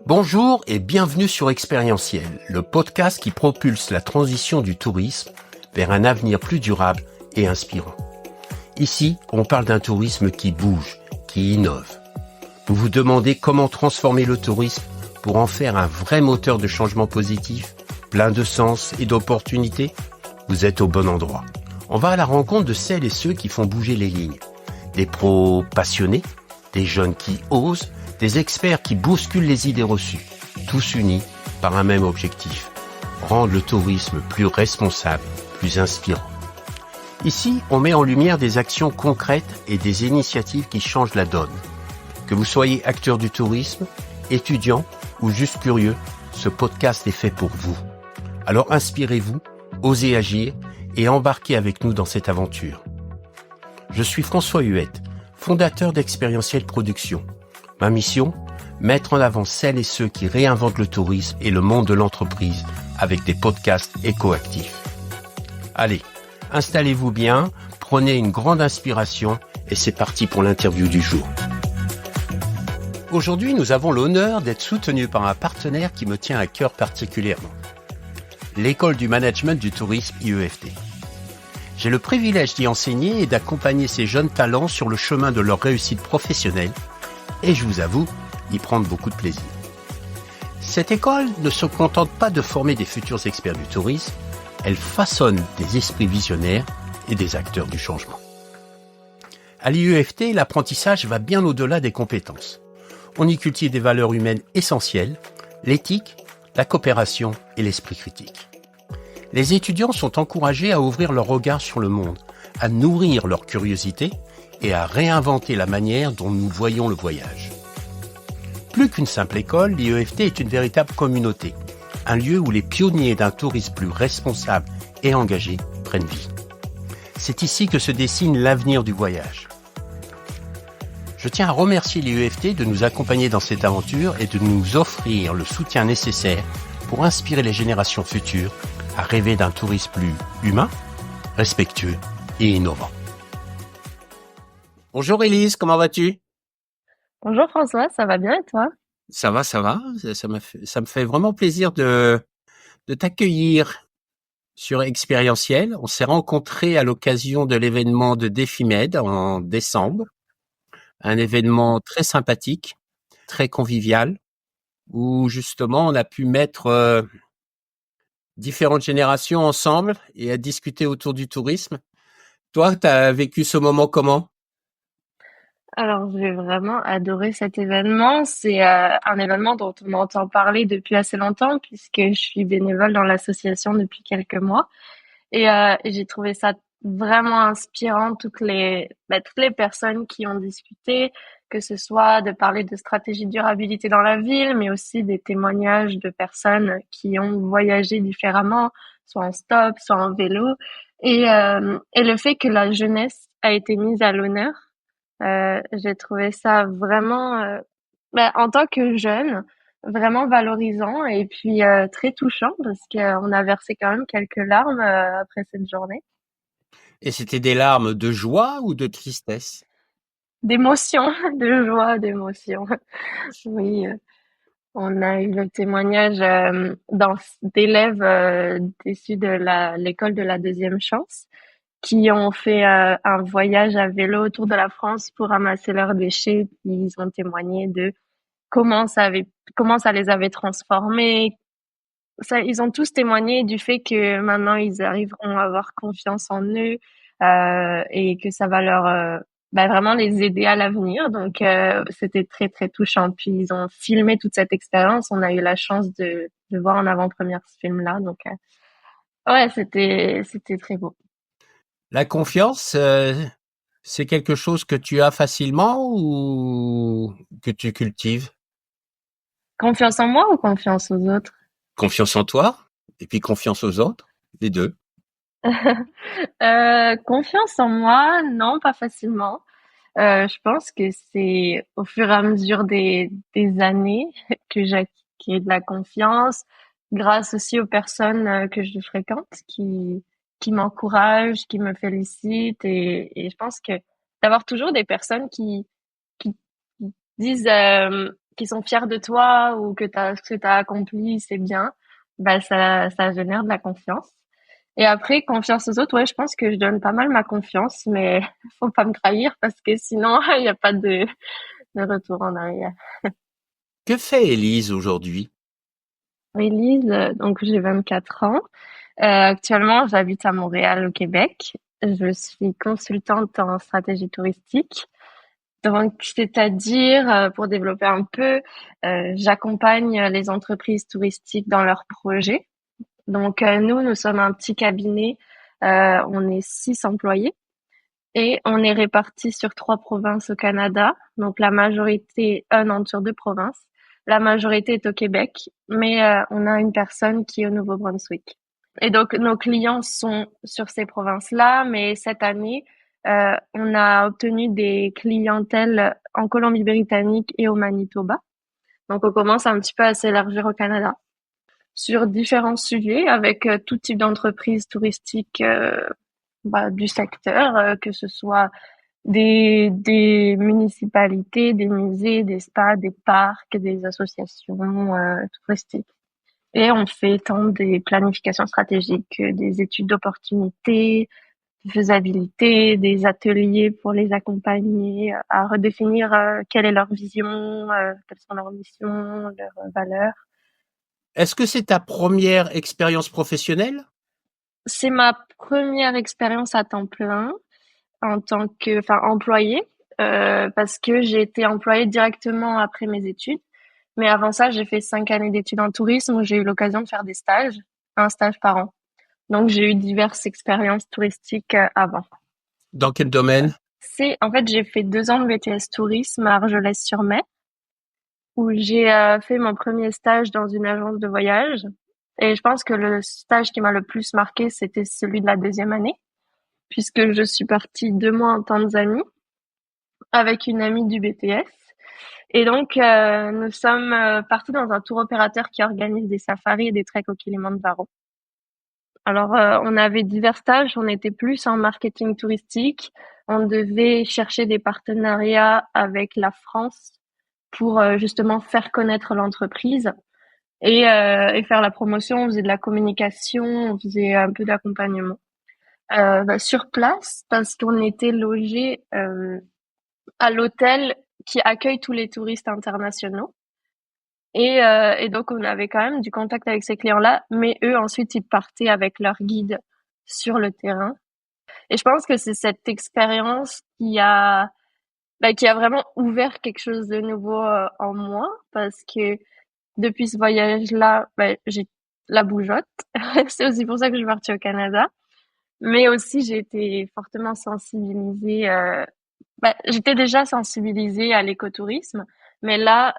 Bonjour et bienvenue sur Expérientiel, le podcast qui propulse la transition du tourisme vers un avenir plus durable et inspirant. Ici, on parle d'un tourisme qui bouge, qui innove. Vous vous demandez comment transformer le tourisme pour en faire un vrai moteur de changement positif, plein de sens et d'opportunités? Vous êtes au bon endroit. On va à la rencontre de celles et ceux qui font bouger les lignes. Des pros passionnés, des jeunes qui osent, des experts qui bousculent les idées reçues, tous unis par un même objectif, rendre le tourisme plus responsable, plus inspirant. Ici, on met en lumière des actions concrètes et des initiatives qui changent la donne. Que vous soyez acteur du tourisme, étudiant ou juste curieux, ce podcast est fait pour vous. Alors inspirez-vous, osez agir et embarquez avec nous dans cette aventure. Je suis François Huette, fondateur d'Expérientiel Production. Ma mission, mettre en avant celles et ceux qui réinventent le tourisme et le monde de l'entreprise avec des podcasts écoactifs. Allez, installez-vous bien, prenez une grande inspiration et c'est parti pour l'interview du jour. Aujourd'hui, nous avons l'honneur d'être soutenus par un partenaire qui me tient à cœur particulièrement. L'École du Management du Tourisme IEFT. J'ai le privilège d'y enseigner et d'accompagner ces jeunes talents sur le chemin de leur réussite professionnelle et je vous avoue, y prendre beaucoup de plaisir. Cette école ne se contente pas de former des futurs experts du tourisme, elle façonne des esprits visionnaires et des acteurs du changement. À l'IEFT, l'apprentissage va bien au-delà des compétences. On y cultive des valeurs humaines essentielles, l'éthique, la coopération et l'esprit critique. Les étudiants sont encouragés à ouvrir leur regard sur le monde, à nourrir leur curiosité et à réinventer la manière dont nous voyons le voyage. Plus qu'une simple école, l'IEFT est une véritable communauté, un lieu où les pionniers d'un tourisme plus responsable et engagé prennent vie. C'est ici que se dessine l'avenir du voyage. Je tiens à remercier l'IEFT de nous accompagner dans cette aventure et de nous offrir le soutien nécessaire pour inspirer les générations futures à rêver d'un tourisme plus humain, respectueux et innovant. Bonjour Élise, comment vas-tu? Bonjour François, ça va bien et toi? Ça va. Ça me fait vraiment plaisir de t'accueillir sur Expérientiel. On s'est rencontrés à l'occasion de l'événement de DefiMed en décembre. Un événement très sympathique, très convivial, où justement on a pu mettre différentes générations ensemble et à discuter autour du tourisme. Toi, tu as vécu ce moment comment? Alors, j'ai vraiment adoré cet événement. C'est un événement dont on entend parler depuis assez longtemps puisque je suis bénévole dans l'association depuis quelques mois. Et j'ai trouvé ça vraiment inspirant, toutes les personnes qui ont discuté, que ce soit de parler de stratégie de durabilité dans la ville, mais aussi des témoignages de personnes qui ont voyagé différemment, soit en stop, soit en vélo. Et le fait que la jeunesse a été mise à l'honneur, j'ai trouvé ça vraiment, en tant que jeune, vraiment valorisant et puis très touchant parce qu'on a versé quand même quelques larmes après cette journée. Et c'était des larmes de joie ou de tristesse? D'émotion, de joie, d'émotion. Oui, on a eu le témoignage d'élèves issus de l'école de la deuxième chance qui ont fait un voyage à vélo autour de la France pour ramasser leurs déchets. Ils ont témoigné de comment ça les avait transformés. Ils ont tous témoigné du fait que maintenant ils arriveront à avoir confiance en eux et que ça va vraiment les aider à l'avenir. Donc c'était très très touchant. Puis ils ont filmé toute cette expérience. On a eu la chance de voir en avant-première ce film-là. Donc ouais, c'était très beau. La confiance, c'est quelque chose que tu as facilement ou que tu cultives? Confiance en moi ou confiance aux autres? Confiance en toi et puis confiance aux autres, les deux. Confiance en moi, non, pas facilement. Je pense que c'est au fur et à mesure des années que j'acquiers de la confiance, grâce aussi aux personnes que je fréquente, qui m'encouragent, qui me félicitent, et je pense que d'avoir toujours des personnes qui disent qui sont fiers de toi ou que ce que t'as accompli, c'est bien, bah ça génère de la confiance. Et après, confiance aux autres, ouais, je pense que je donne pas mal ma confiance, mais faut pas me trahir parce que sinon, il y a pas de retour en arrière. Que fait Élise aujourd'hui? Élise, donc j'ai 24 ans. Actuellement, j'habite à Montréal, au Québec. Je suis consultante en stratégie touristique. Donc, c'est-à-dire, pour développer un peu, j'accompagne les entreprises touristiques dans leurs projets. Donc, nous sommes un petit cabinet. On est 6 employés et on est répartis sur 3 provinces au Canada. Donc, la majorité, non, sur 2 provinces. La majorité est au Québec, mais on a une personne qui est au Nouveau-Brunswick. Et donc, nos clients sont sur ces provinces-là, mais cette année, on a obtenu des clientèles en Colombie-Britannique et au Manitoba. Donc, on commence un petit peu à s'élargir au Canada sur différents sujets avec tout type d'entreprises touristiques du secteur, que ce soit des municipalités, des musées, des spas, des parcs, des associations touristiques. Et on fait tant des planifications stratégiques que des études d'opportunité, de faisabilité, des ateliers pour les accompagner à redéfinir quelle est leur vision, quelles sont leurs missions, leurs valeurs. Est-ce que c'est ta première expérience professionnelle? C'est ma première expérience à temps plein en tant que, enfin, employée, parce que j'ai été employée directement après mes études. Mais avant ça, j'ai fait 5 années d'études en tourisme où j'ai eu l'occasion de faire des stages, un stage par an. Donc, j'ai eu diverses expériences touristiques avant. Dans quel domaine? En fait, j'ai fait 2 ans de BTS tourisme à Argelès-sur-Mer, où j'ai fait mon premier stage dans une agence de voyage. Et je pense que le stage qui m'a le plus marqué, c'était celui de la deuxième année, puisque je suis partie 2 mois en Tanzanie avec une amie du BTS. Et donc, nous sommes partis dans un tour opérateur qui organise des safaris et des treks au Kilimandjaro. Alors, on avait divers stages, on était plus en marketing touristique. On devait chercher des partenariats avec la France pour justement faire connaître l'entreprise et faire la promotion. On faisait de la communication, on faisait un peu d'accompagnement. Sur place, parce qu'on était logé à l'hôtel qui accueille tous les touristes internationaux. Et donc, on avait quand même du contact avec ces clients-là, mais eux, ensuite, ils partaient avec leur guide sur le terrain. Et je pense que c'est cette expérience qui a vraiment ouvert quelque chose de nouveau en moi, parce que depuis ce voyage-là, j'ai la bougeotte. C'est aussi pour ça que je suis partie au Canada. Mais aussi, j'ai été fortement sensibilisée. J'étais déjà sensibilisée à l'écotourisme, mais là,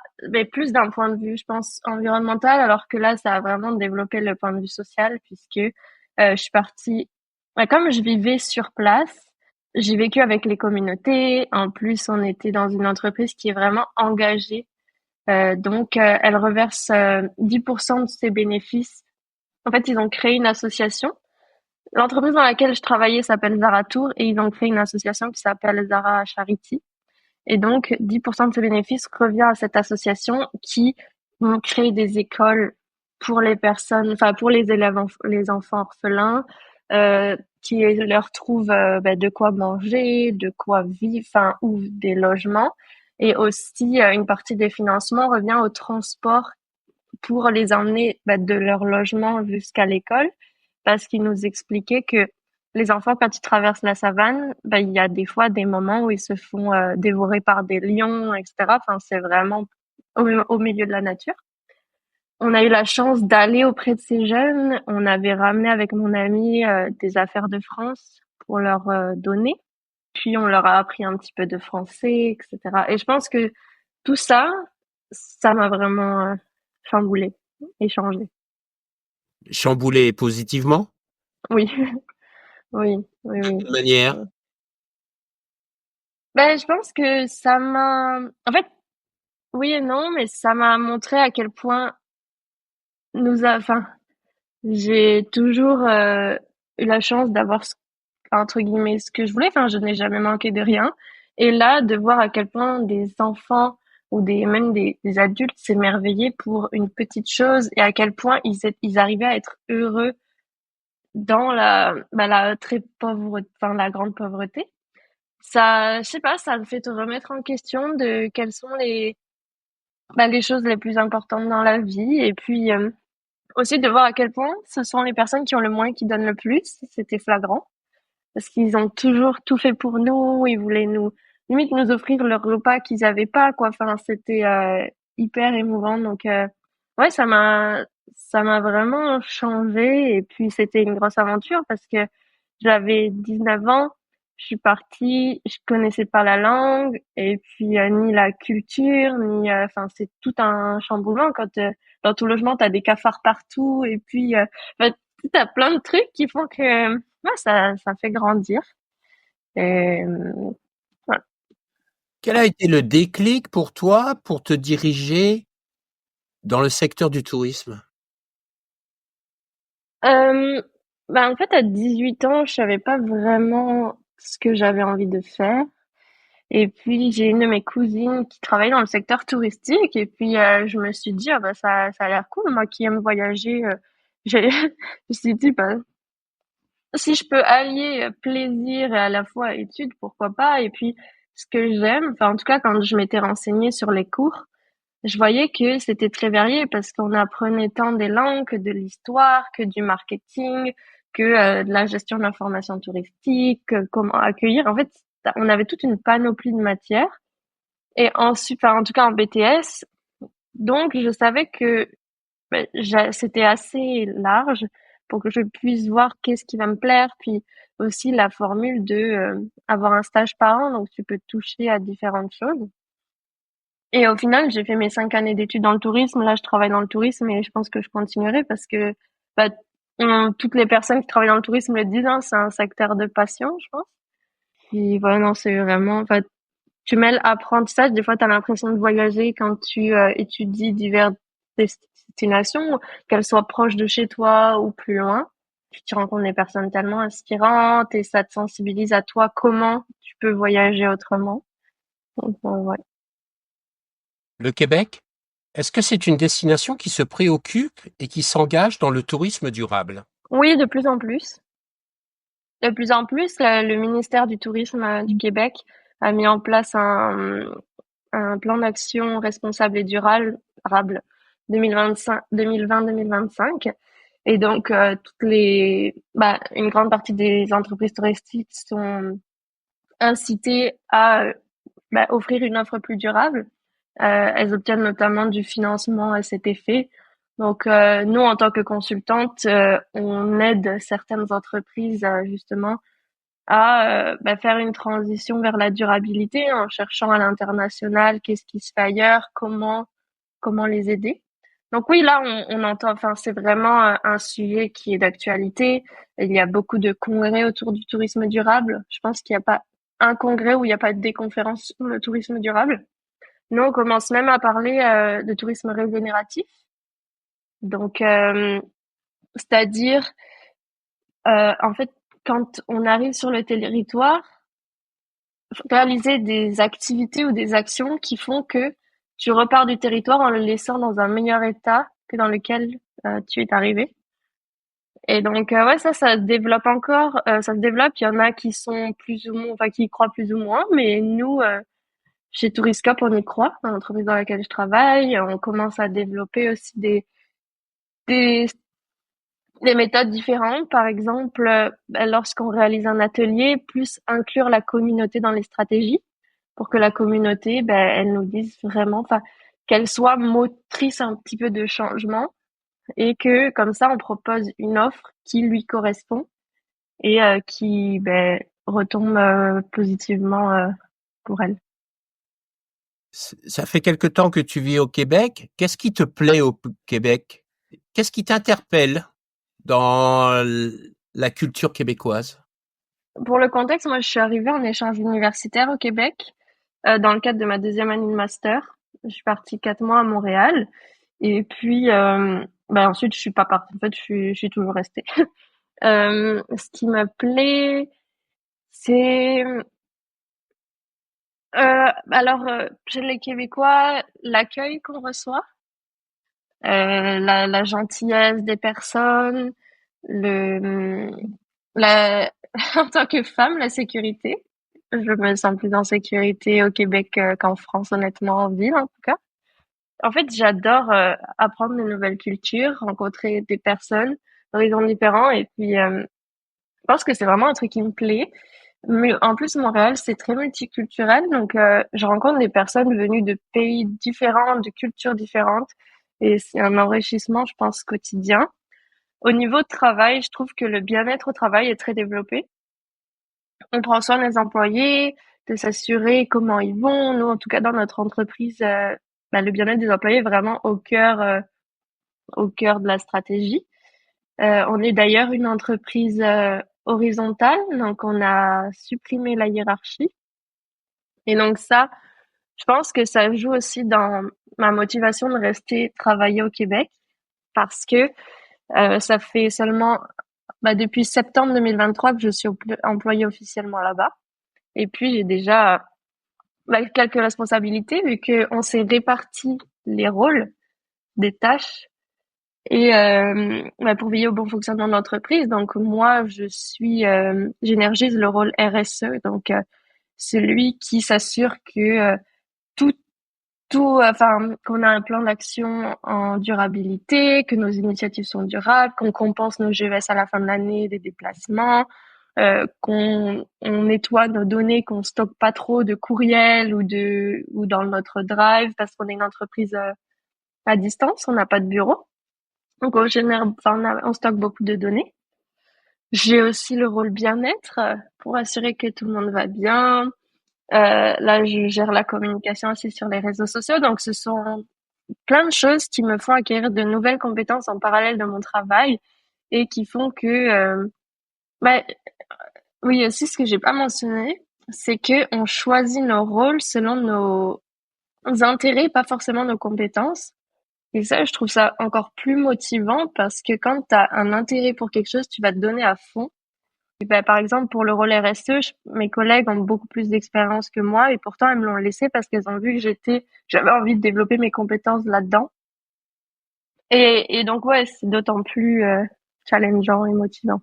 plus d'un point de vue, je pense, environnemental, alors que là, ça a vraiment développé le point de vue social, puisque je suis partie, comme je vivais sur place, j'ai vécu avec les communautés. En plus, on était dans une entreprise qui est vraiment engagée. Donc, elle reverse 10% de ses bénéfices. En fait, ils ont créé une association. L'entreprise dans laquelle je travaillais s'appelle Zara Tour et ils ont créé une association qui s'appelle Zara Charity. Et donc, 10% de ce bénéfice revient à cette association qui ont créé des écoles pour les personnes, enfin pour les élèves, les enfants orphelins, qui leur trouvent de quoi manger, de quoi vivre, enfin ou des logements. Et aussi, une partie des financements revient au transport pour les emmener de leur logement jusqu'à l'école, parce qu'ils nous expliquaient que les enfants, quand ils traversent la savane, il y a des fois des moments où ils se font dévorer par des lions, etc. Enfin, c'est vraiment au milieu de la nature. On a eu la chance d'aller auprès de ces jeunes. On avait ramené avec mon ami des affaires de France pour leur donner. Puis on leur a appris un petit peu de français, etc. Et je pense que tout ça, ça m'a vraiment chamboulé et changé. Chamboulé positivement? Oui, oui, oui, De oui. quelle manière? Je pense que ça m'a, en fait, oui et non, mais ça m'a montré à quel point enfin, j'ai toujours eu la chance d'avoir entre guillemets ce que je voulais. Enfin, je n'ai jamais manqué de rien. Et là, de voir à quel point des enfants ou des adultes s'émerveillaient pour une petite chose et à quel point ils arrivaient à être heureux dans la très pauvre, enfin la grande pauvreté. Ça, je sais pas, ça me fait te remettre en question de quelles sont les choses les plus importantes dans la vie et puis aussi de voir à quel point ce sont les personnes qui ont le moins qui donnent le plus. C'était flagrant parce qu'ils ont toujours tout fait pour nous. Ils voulaient limite nous offrir leur repas qu'ils avaient pas, quoi. Enfin, c'était hyper émouvant. Donc, ouais, ça m'a vraiment changé. Et puis, c'était une grosse aventure parce que j'avais 19 ans. Je suis partie, je connaissais pas la langue et puis ni la culture, ni enfin c'est tout un chamboulement quand dans ton logement t'as des cafards partout et puis enfin, t'as plein de trucs qui font que ouais, ça fait grandir. Et, voilà. Quel a été le déclic pour toi pour te diriger dans le secteur du tourisme? Euh, en fait, à 18 ans, je savais pas vraiment ce que j'avais envie de faire. Et puis, j'ai une de mes cousines qui travaille dans le secteur touristique. Et puis, je me suis dit, ah bah, ça a l'air cool. Moi qui aime voyager, je me suis dit, bah, si je peux allier plaisir et à la fois études, pourquoi pas. Et puis, ce que j'aime, enfin, en tout cas, quand je m'étais renseignée sur les cours, je voyais que c'était très varié parce qu'on apprenait tant des langues que de l'histoire, que du marketing, que de la gestion de l'information touristique, comment accueillir. En fait, on avait toute une panoplie de matières. Et ensuite, enfin, en tout cas en BTS, donc je savais que c'était assez large pour que je puisse voir qu'est-ce qui va me plaire, puis aussi la formule de avoir un stage par an, donc tu peux toucher à différentes choses. Et au final, j'ai fait mes 5 années d'études dans le tourisme. Là, je travaille dans le tourisme et je pense que je continuerai parce que bah, toutes les personnes qui travaillent dans le tourisme le disent, hein, c'est un secteur de passion, je pense. Puis voilà, non, c'est vraiment, enfin, tu mêles apprentissage. Des fois, tu as l'impression de voyager quand tu étudies diverses destinations, qu'elles soient proches de chez toi ou plus loin. Puis tu rencontres des personnes tellement inspirantes et ça te sensibilise à toi comment tu peux voyager autrement. Donc, ouais. Le Québec? Est-ce que c'est une destination qui se préoccupe et qui s'engage dans le tourisme durable? Oui, de plus en plus. De plus en plus, le ministère du Tourisme du Québec a mis en place un plan d'action responsable et durable 2020-2025. Et donc, une grande partie des entreprises touristiques sont incitées à offrir une offre plus durable. Elles obtiennent notamment du financement à cet effet. Donc, nous, en tant que consultante, on aide certaines entreprises justement à faire une transition vers la durabilité en cherchant à l'international qu'est-ce qui se fait ailleurs, comment les aider. Donc oui, là, on entend, enfin, c'est vraiment un sujet qui est d'actualité. Il y a beaucoup de congrès autour du tourisme durable. Je pense qu'il n'y a pas un congrès où il n'y a pas des conférences sur le tourisme durable. Nous, on commence même à parler de tourisme régénératif. Donc, c'est-à-dire, en fait, quand on arrive sur le territoire, réaliser des activités ou des actions qui font que tu repars du territoire en le laissant dans un meilleur état que dans lequel tu es arrivé. Et donc ouais, ça se développe encore, ça se développe. Il y en a qui sont plus ou moins, enfin qui y croient plus ou moins, mais nous chez Touriscope on y croit, dans l'entreprise dans laquelle je travaille. On commence à développer aussi des des méthodes différentes. Par exemple, lorsqu'on réalise un atelier, plus inclure la communauté dans les stratégies pour que la communauté, elle nous dise vraiment, enfin, qu'elle soit motrice un petit peu de changement et que comme ça, on propose une offre qui lui correspond et qui retombe positivement pour elle. Ça fait quelque temps que tu vis au Québec. Qu'est-ce qui te plaît au Québec? Qu'est-ce qui t'interpelle dans la culture québécoise? Pour le contexte, moi, je suis arrivée en échange universitaire au Québec dans le cadre de ma deuxième année de master. Je suis partie 4 mois à Montréal et puis ensuite je suis pas partie. En fait, je suis toujours restée. Ce qui me plaît, c'est Chez les Québécois, l'accueil qu'on reçoit, la gentillesse des personnes, le, la, en tant que femme, la sécurité. Je me sens plus en sécurité au Québec qu'en France, honnêtement, en ville, en tout cas. En fait, j'adore apprendre de nouvelles cultures, rencontrer des personnes d'horizons différents, et puis je pense que c'est vraiment un truc qui me plaît. Mais en plus, Montréal, c'est très multiculturel, donc je rencontre des personnes venues de pays différents, de cultures différentes, et c'est un enrichissement, je pense, quotidien. Au niveau de travail, je trouve que le bien-être au travail est très développé. On prend soin des employés, de s'assurer comment ils vont. Nous, en tout cas, dans notre entreprise, le bien-être des employés est vraiment au cœur de la stratégie. On est d'ailleurs une entreprise horizontale, donc on a supprimé la hiérarchie. Et donc ça, je pense que ça joue aussi dans ma motivation de rester travailler au Québec parce que ça fait seulement depuis septembre 2023 que je suis employée officiellement là-bas. Et puis j'ai déjà quelques responsabilités vu qu'on s'est réparti les rôles des tâches et pour veiller au bon fonctionnement de l'entreprise. Donc moi, j'énergise le rôle RSE, donc celui qui s'assure que tout qu'on a un plan d'action en durabilité, que nos initiatives sont durables, qu'on compense nos GES à la fin de l'année des déplacements, qu'on nettoie nos données, qu'on stocke pas trop de courriels ou dans notre drive parce qu'on est une entreprise à distance, on n'a pas de bureau. Donc on stocke beaucoup de données. J'ai aussi le rôle bien-être pour assurer que tout le monde va bien. Là, je gère la communication aussi sur les réseaux sociaux. Donc, ce sont plein de choses qui me font acquérir de nouvelles compétences en parallèle de mon travail et qui font que, bah, oui, aussi ce que j'ai pas mentionné, c'est que on choisit nos rôles selon nos intérêts, pas forcément nos compétences. Et ça, je trouve ça encore plus motivant parce que quand tu as un intérêt pour quelque chose, tu vas te donner à fond. Et ben, par exemple, pour le rôle RSE, mes collègues ont beaucoup plus d'expérience que moi et pourtant elles me l'ont laissé parce qu'elles ont vu que j'avais envie de développer mes compétences là-dedans. Et donc, ouais, c'est d'autant plus challengeant et motivant.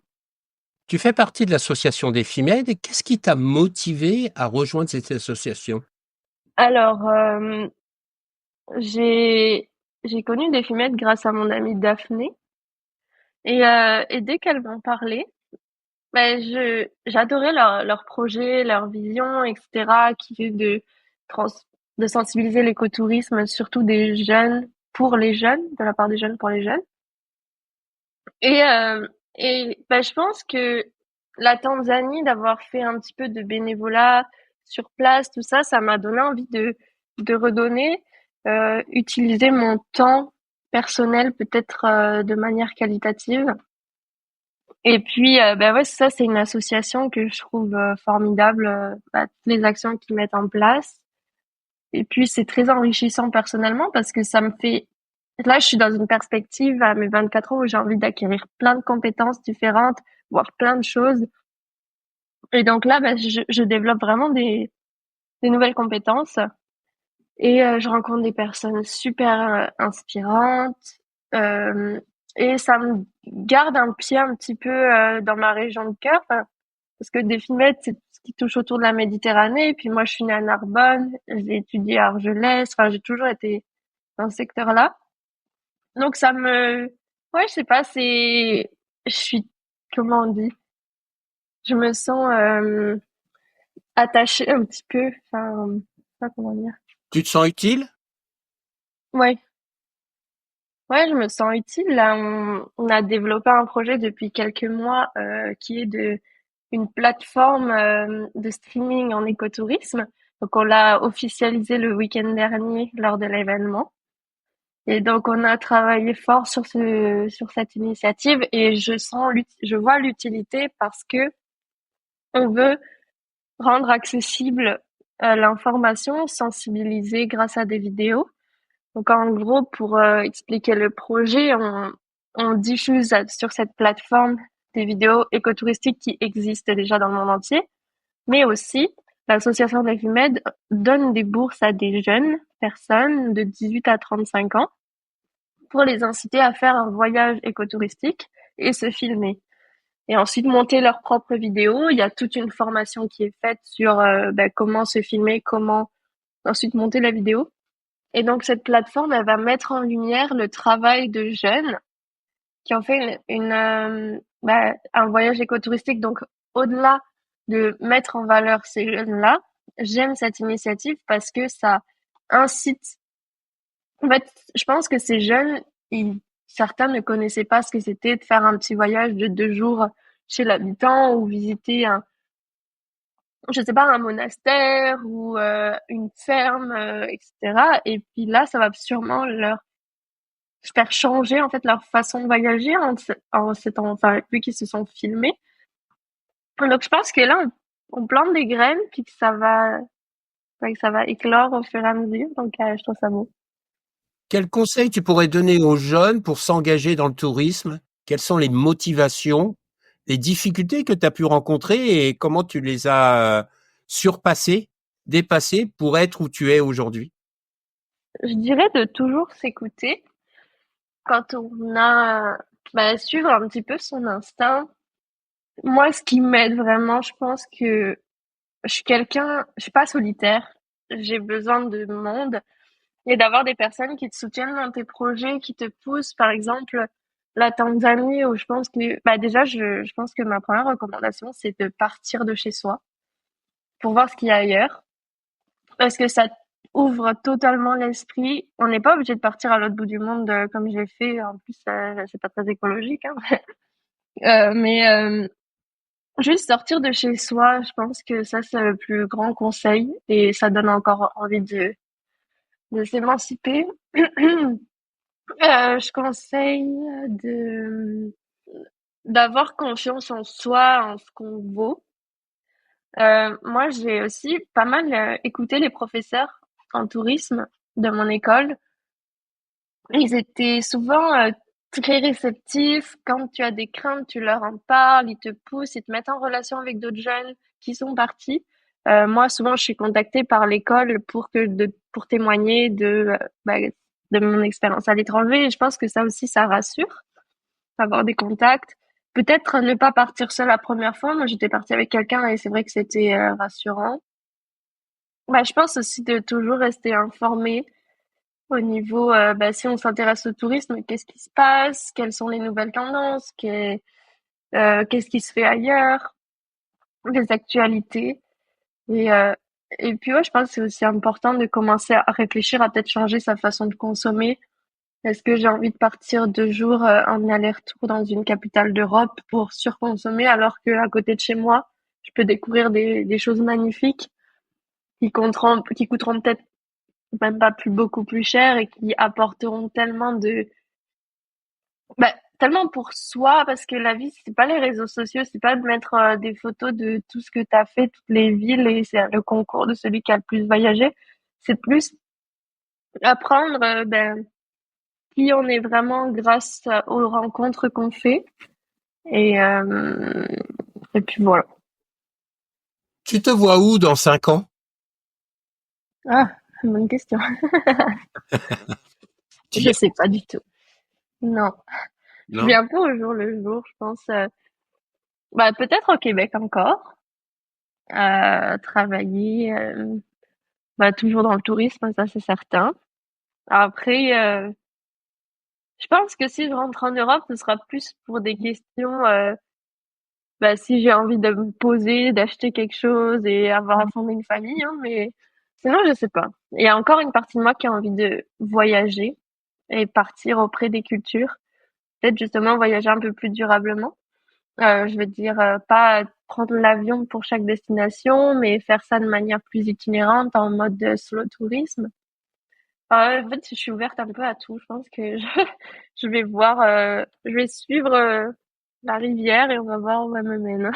Tu fais partie de l'association des Femmes. Qu'est-ce qui t'a motivé à rejoindre cette association? Alors, j'ai j'ai connu des filmettes grâce à mon amie Daphné et dès qu'elles m'ont parlé, j'adorais leur projet, leur vision, etc. qui est trans, de sensibiliser l'écotourisme, surtout des jeunes pour les jeunes, de la part des jeunes pour les jeunes. Et je pense que la Tanzanie, d'avoir fait un petit peu de bénévolat sur place, tout ça, ça m'a donné envie de redonner, utiliser mon temps personnel peut-être de manière qualitative. Et puis, ouais, ça, c'est une association que je trouve formidable, toutes les actions qu'ils mettent en place. Et puis, c'est très enrichissant personnellement parce que ça me fait... Là, je suis dans une perspective à mes 24 ans où j'ai envie d'acquérir plein de compétences différentes, voir plein de choses. Et donc là, je développe vraiment des nouvelles compétences et je rencontre des personnes super inspirantes. Euh, et ça me garde un pied un petit peu dans ma région de cœur. Enfin, parce que des filmettes, c'est ce qui touche autour de la Méditerranée. Et puis moi, je suis née à Narbonne, j'ai étudié à Argelès. Enfin, j'ai toujours été dans ce secteur-là. Donc ouais, je sais pas, je suis, comment on dit, je me sens attachée un petit peu. Enfin, je sais pas comment dire. Tu te sens utile? Ouais, ouais, je me sens utile. Là, on a développé un projet depuis quelques mois qui est une plateforme de streaming en écotourisme. Donc, on l'a officialisé le week-end dernier lors de l'événement. Et donc, on a travaillé fort sur cette initiative et je vois l'utilité parce que on veut rendre accessible l'information, sensibiliser grâce à des vidéos. Donc, en gros, pour expliquer le projet, on diffuse sur cette plateforme des vidéos écotouristiques qui existent déjà dans le monde entier, mais aussi l'association Navimed donne des bourses à des jeunes personnes de 18 à 35 ans pour les inciter à faire un voyage écotouristique et se filmer. Et ensuite monter leurs propres vidéos. Il y a toute une formation qui est faite sur comment se filmer, comment ensuite monter la vidéo. Et donc cette plateforme, elle va mettre en lumière le travail de jeunes qui ont fait un voyage écotouristique. Donc au-delà de mettre en valeur ces jeunes-là, j'aime cette initiative parce que ça incite. En fait, je pense que ces jeunes, certains ne connaissaient pas ce que c'était de faire un petit voyage de 2 jours chez l'habitant ou visiter je sais pas, un monastère ou une ferme, etc. Et puis là, ça va sûrement leur faire changer en fait leur façon de voyager enfin, vu qu'ils se sont filmés. Donc je pense que là, on plante des graines puis que ça va éclore au fur et à mesure. Donc je trouve ça beau. Quels conseils tu pourrais donner aux jeunes pour s'engager dans le tourisme? Quelles sont les motivations, les difficultés que tu as pu rencontrer et comment tu les as surpassées, dépassées pour être où tu es aujourd'hui? Je dirais de toujours s'écouter quand on a suivre un petit peu son instinct. Moi, ce qui m'aide vraiment, je pense que je suis pas solitaire. J'ai besoin de monde et d'avoir des personnes qui te soutiennent dans tes projets, qui te poussent. Par exemple, la Tanzanie, où je pense que, déjà, je pense que ma première recommandation, c'est de partir de chez soi pour voir ce qu'il y a ailleurs. Parce que ça ouvre totalement l'esprit. On n'est pas obligé de partir à l'autre bout du monde comme j'ai fait. En plus, c'est pas très écologique, hein. Mais juste sortir de chez soi, je pense que ça, c'est le plus grand conseil et ça donne encore envie de s'émanciper. Je conseille d'avoir confiance en soi, en ce qu'on vaut. Moi, j'ai aussi pas mal écouté les professeurs en tourisme de mon école. Ils étaient souvent très réceptifs. Quand tu as des craintes, tu leur en parles, ils te poussent, ils te mettent en relation avec d'autres jeunes qui sont partis. Moi, souvent, je suis contactée par l'école pour témoigner de mon expérience à l'étranger. Et je pense que ça aussi, ça rassure, avoir des contacts. Peut-être ne pas partir seule la première fois. Moi, j'étais partie avec quelqu'un et c'est vrai que c'était rassurant. Je pense aussi de toujours rester informé au niveau, si on s'intéresse au tourisme, qu'est-ce qui se passe? Quelles sont les nouvelles tendances? Qu'est-ce qui se fait ailleurs? Les actualités. Et, euh, et puis, ouais, je pense que c'est aussi important de commencer à réfléchir à peut-être changer sa façon de consommer. Est-ce que j'ai envie de partir 2 jours en aller-retour dans une capitale d'Europe pour surconsommer alors que à côté de chez moi, je peux découvrir des choses magnifiques qui coûteront peut-être même pas beaucoup plus cher et qui apporteront tellement pour soi, parce que la vie, c'est pas les réseaux sociaux, c'est pas de mettre des photos de tout ce que tu as fait, toutes les villes, et c'est le concours de celui qui a le plus voyagé. C'est plus apprendre qui on est vraiment grâce aux rencontres qu'on fait. Et, euh, et puis voilà. Tu te vois où dans 5 ans? Ah, bonne question. Tu y Je es sais pas pensé? du tout. Non. Je vis Non? un peu au jour le jour, je pense. Peut-être au Québec encore, travailler, toujours dans le tourisme, ça c'est certain. Après, je pense que si je rentre en Europe, ce sera plus pour des questions, si j'ai envie de me poser, d'acheter quelque chose et avoir à fonder une famille, hein, mais sinon, je sais pas. Il y a encore une partie de moi qui a envie de voyager et partir auprès des cultures. Peut-être justement voyager un peu plus durablement. Je veux dire, pas prendre l'avion pour chaque destination, mais faire ça de manière plus itinérante en mode slow tourisme. En fait, je suis ouverte un peu à tout. Je pense que je vais voir, je vais suivre la rivière et on va voir où elle me mène.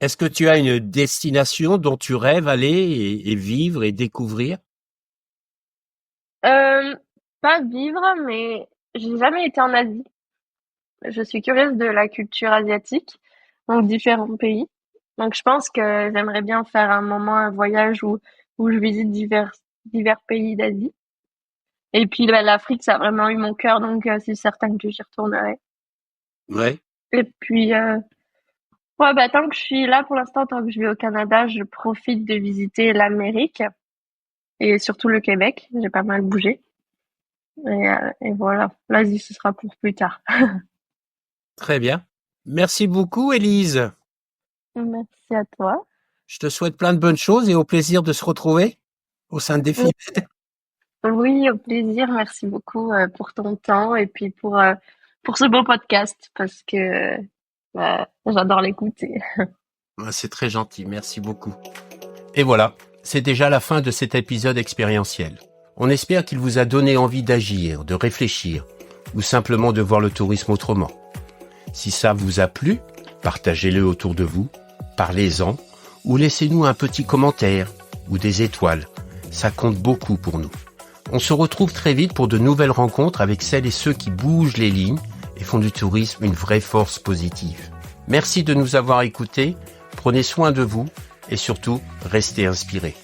Est-ce que tu as une destination dont tu rêves aller et vivre et découvrir? Euh, Pas vivre, mais j'ai jamais été en Asie. Je suis curieuse de la culture asiatique, donc différents pays. Donc, je pense que j'aimerais bien faire un voyage où je visite divers pays d'Asie. Et puis, bah, l'Afrique, ça a vraiment eu mon cœur, donc c'est certain que j'y retournerai. Ouais. Et puis, ouais, bah, tant que je suis là, pour l'instant, tant que je vis au Canada, je profite de visiter l'Amérique et surtout le Québec. J'ai pas mal bougé. Et voilà. L'Asie, ce sera pour plus tard. Très bien. Merci beaucoup, Élise. Merci à toi. Je te souhaite plein de bonnes choses et au plaisir de se retrouver au sein de Défi. Oui, au plaisir. Merci beaucoup pour ton temps et puis pour ce beau podcast parce que j'adore l'écouter. C'est très gentil, merci beaucoup. Et voilà, c'est déjà la fin de cet épisode expérientiel. On espère qu'il vous a donné envie d'agir, de réfléchir ou simplement de voir le tourisme autrement. Si ça vous a plu, partagez-le autour de vous, parlez-en ou laissez-nous un petit commentaire ou des étoiles. Ça compte beaucoup pour nous. On se retrouve très vite pour de nouvelles rencontres avec celles et ceux qui bougent les lignes et font du tourisme une vraie force positive. Merci de nous avoir écoutés, prenez soin de vous et surtout, restez inspirés.